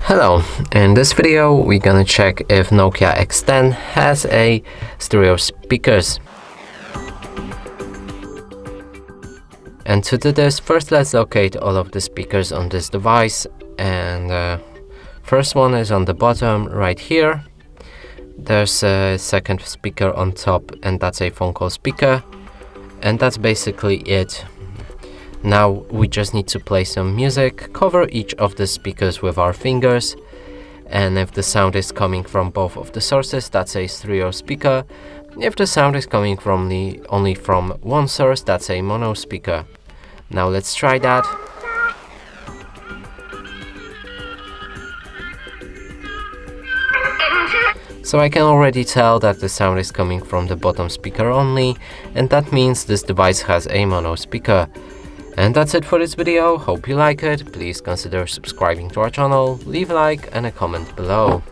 Hello, in this video we're gonna check if Nokia X10 has a stereo speakers. And to do this, first let's locate all of the speakers on this device, and first one is on the bottom right here. There's a second speaker on top, and that's a phone call speaker, and that's basically it. Now we just need to play some music, cover each of the speakers with our fingers, and if the sound is coming from both of the sources, that's a stereo speaker. If the sound is coming from only from one source, that's a mono speaker. Now let's try that. So I can already tell that the sound is coming from the bottom speaker only, and that means this device has a mono speaker. And that's it for this video. Hope you like it. Please consider subscribing to our channel, leave a like and a comment below.